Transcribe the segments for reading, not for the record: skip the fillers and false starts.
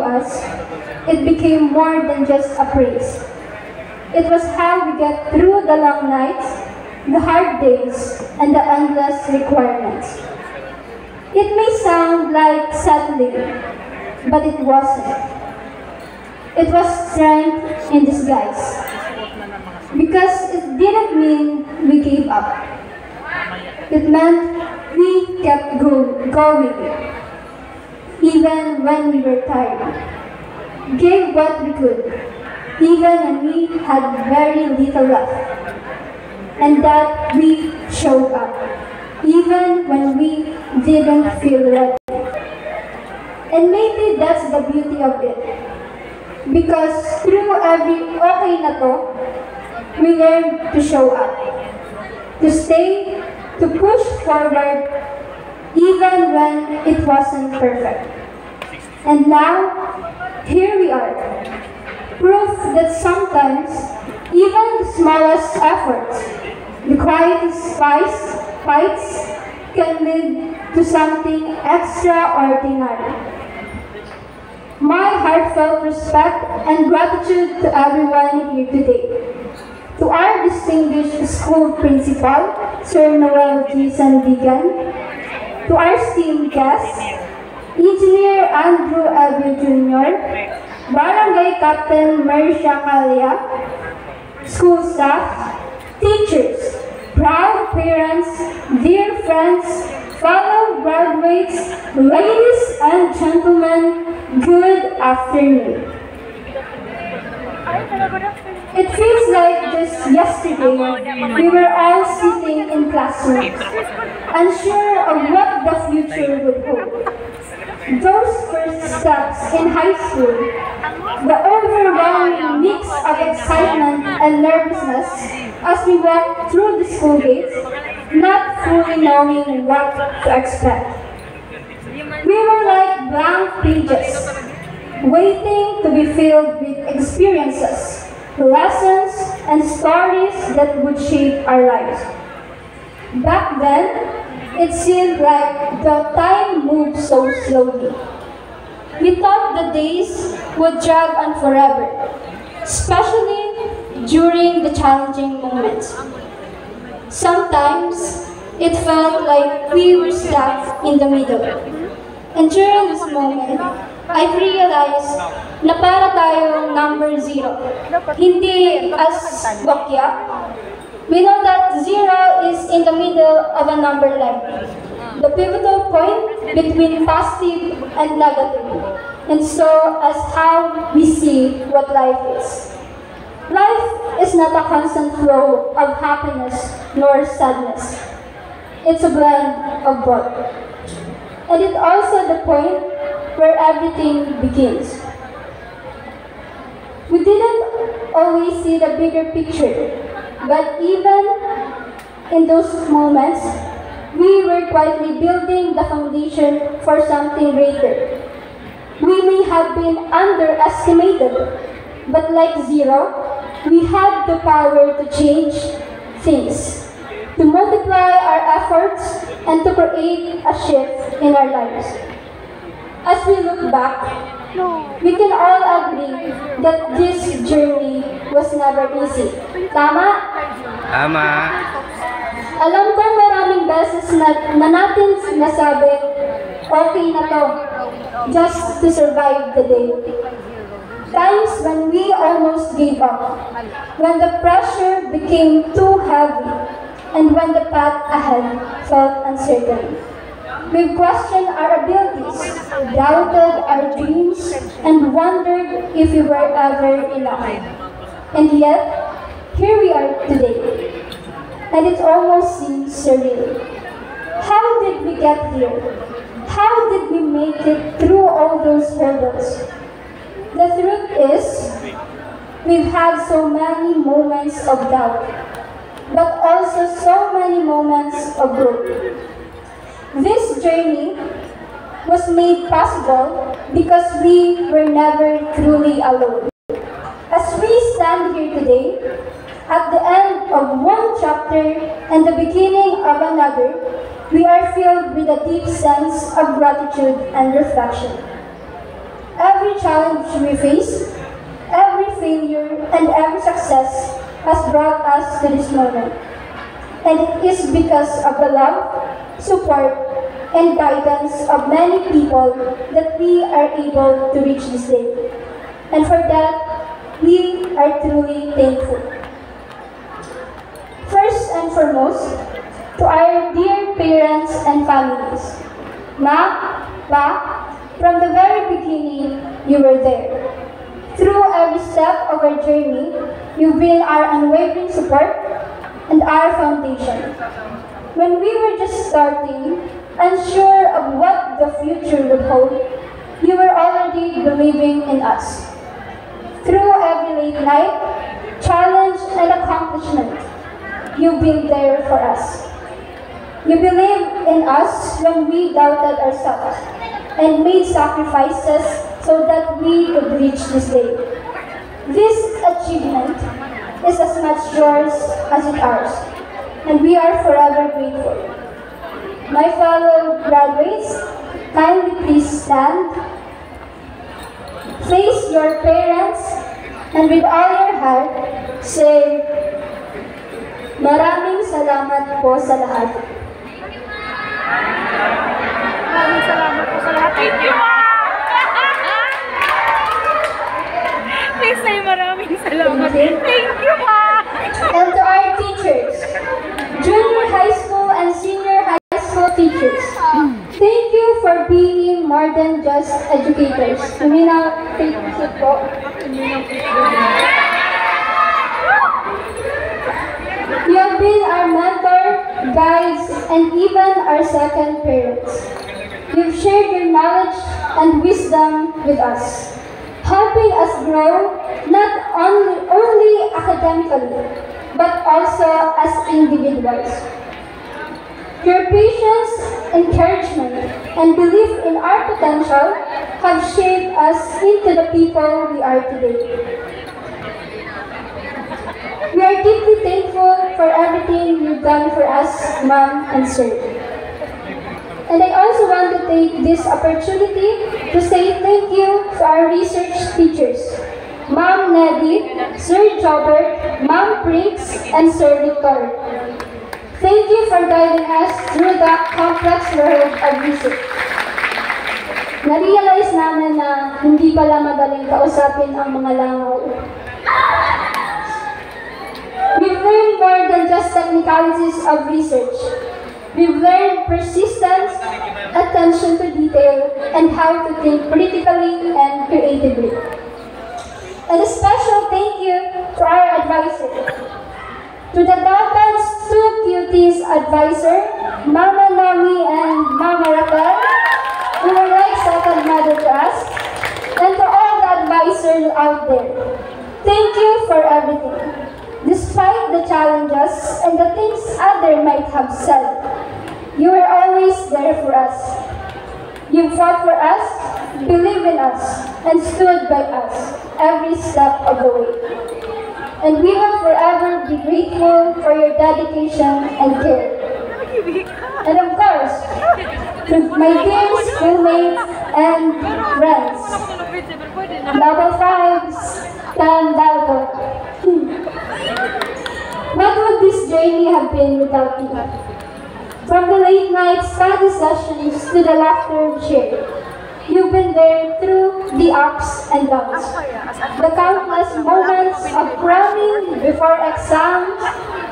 us, it became more than just a praise. It was how we get through the long nights, the hard days, and the endless requirements. It may sound like settling, but it wasn't. It was strength in disguise. Because it didn't mean we gave up. It meant we kept going, even when we were tired. Gave what we could, even when we had very little left. And that we showed up, even when we didn't feel ready. And maybe that's the beauty of it. Because through every okay na to, we learned to show up, to stay, to push forward, even when it wasn't perfect. And now, here we are, proof that sometimes, even the smallest efforts, the quietest fights, can lead to something extraordinary. My heartfelt respect and gratitude to everyone here today. To our distinguished school principal, Sir Noel G. Sandigan, to our esteemed guests, Engineer Andrew Elvio Jr., Barangay Captain Marcia Calia, school staff, teachers, proud parents, dear friends, fellow graduates, ladies and gentlemen, good afternoon. It feels like just yesterday we were all sitting in classrooms, unsure of what the future would hold. Those first steps in high school, the overwhelming mix of excitement and nervousness as we walked through the school gates, not fully knowing what to expect. We were like blank pages, waiting to be filled with experiences, lessons, and stories that would shape our lives. Back then, it seemed like the time moved so slowly. We thought the days would drag on forever, especially during the challenging moments. Sometimes, it felt like we were stuck in the middle. And during this moment, I realized na para tayong number 0. Hindi as bakya. We know that 0 is in the middle of a number line, the pivotal point between positive and negative, and so as how we see what life is. Life is not a constant flow of happiness nor sadness. It's a blend of both. And it's also the point where everything begins. We didn't always see the bigger picture, but even in those moments, we were quietly building the foundation for something greater. We may have been underestimated, but like 0, we had the power to change things, to multiply our efforts, and to create a shift in our lives. As we look back, we can all agree that this journey was never easy. Tama? Tama. Alam ko maraming beses na natin nasabi, okay na to, just to survive the day. Times when we almost gave up, when the pressure became too heavy, and when the path ahead felt uncertain. We've questioned our abilities, doubted our dreams, and wondered if we were ever enough. And yet, here we are today. And it almost seems surreal. How did we get here? How did we make it through all those hurdles? The truth is, we've had so many moments of doubt, but also so many moments of growth. This journey was made possible because we were never truly alone. As we stand here today, at the end of one chapter and the beginning of another, we are filled with a deep sense of gratitude and reflection. Every challenge we face, every failure, and every success has brought us to this moment. And it is because of the love, support, and guidance of many people that we are able to reach this day. And for that, we are truly thankful. First and foremost, to our dear parents and families. Ma, Pa, from the very beginning, you were there. Through every step of our journey, you've been our unwavering support and our foundation. When we were just starting, unsure of what the future would hold, you were already believing in us. Through every late night, challenge, and accomplishment, you've been there for us. You believed in us when we doubted ourselves and made sacrifices so that we could reach this day. This achievement is as much yours as it ours, and we are forever grateful. My fellow graduates, kindly please stand, face your parents, and with all your heart, say, "Maraming salamat po sa lahat." Maraming salamat po sa lahat. Thank you, Ma! Please say maraming salamat. Thank you, Ma! And to our teachers, junior high school and senior high school teachers, thank you for being more than just educators. You may now take a seat po. You have been our mentor, guides, and even our second parents. You've shared your knowledge and wisdom with us, helping us grow not only academically, but also as individuals. Your patience, encouragement, and belief in our potential have shaped us into the people we are today. We are deeply thankful for everything you've done for us, Ma'am and Sir. And I also want to take this opportunity to say thank you to our research teachers, Ma'am Neddy, Sir Jobert, Ma'am Prince, and Sir Victor. Thank you for guiding us through the complex world of research. Na-realize namin na hindi pala madaling kausapin ang mga langaw. We've learned more than just technicalities of research. We've learned persistence, attention to detail, and how to think critically and creatively. And a special thank you to our advisor. To the Dalton's two cuties advisor, Mama Nami and Mama Raquel, who were like second mother to us, and to all the advisors out there. Thank you for everything. Despite the challenges and the things others might have said, you were always there for us. You fought for us, believed in us, and stood by us every step of the way. And we will forever be grateful for your dedication and care. And of course, to my dear schoolmates and friends, Double Fives, Tan Dalton. What would this journey have been without you? From the late night study sessions to the laughter shared, you've been there through the ups and downs. The countless moments of cramming before exams,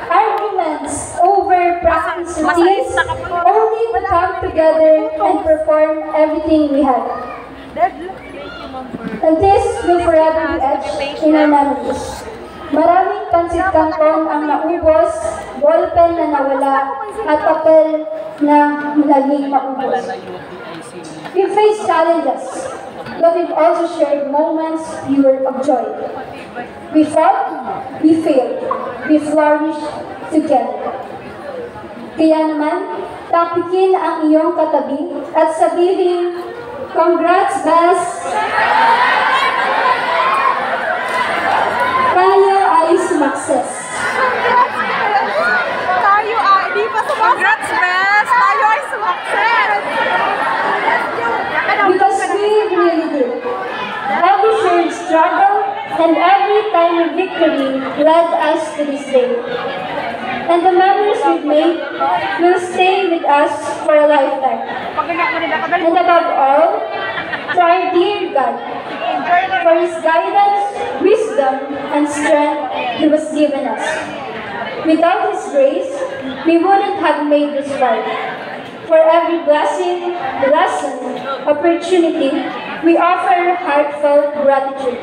arguments over practice routines, only to come together and perform everything we had. And this will forever be etched in our memories. Maraming pansit kangkong ang naubos, ballpen na nawala, at papel na naging maubos. We faced challenges, but we've also shared moments pure of joy. We fought, we failed, we flourished together. Kaya naman, tapikin ang iyong katabi at sabihin, "Congrats, Bes! Tayo ay sumakses." Tayo ay, di pa sumakses. Congrats, Bes! Tayo ay sumakses! Because we really did. struggle and every tiny victory led us to this day. And the memories we've made will stay with us for a lifetime. And above all, to our dear God, for His guidance, wisdom, and strength He was given us. Without His grace, we wouldn't have made this far. For every blessing, lesson, opportunity, we offer heartfelt gratitude.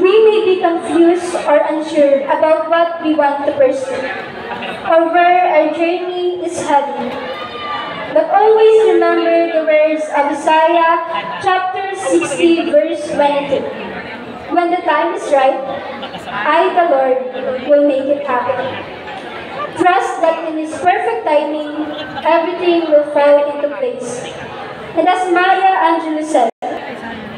We may be confused or unsure about what we want to pursue, or where our journey is heading. But always remember the words of Isaiah chapter 60, verse 22. When the time is right, I, the Lord, will make it happen. Trust that in His perfect timing, everything will fall into place. And as Maya Angelou said,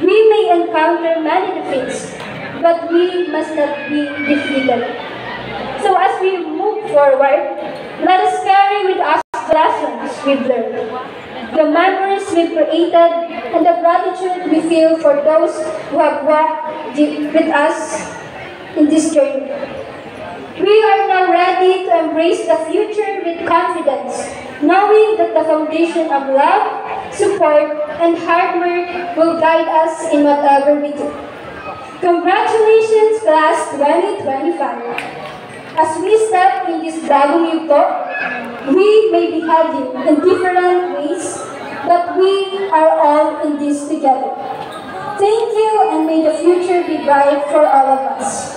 we may encounter many defeats, but we must not be defeated. So as we move forward, let us carry with us the lessons we've learned, the memories we've created, and the gratitude we feel for those who have walked with us in this journey. We are now ready to embrace the future with confidence, knowing that the foundation of love, support, and hard work will guide us in whatever we do. Congratulations, Class 2025! As we step in this bagong yugto, we may be heading in different ways, but we are all in this together. Thank you, and may the future be bright for all of us.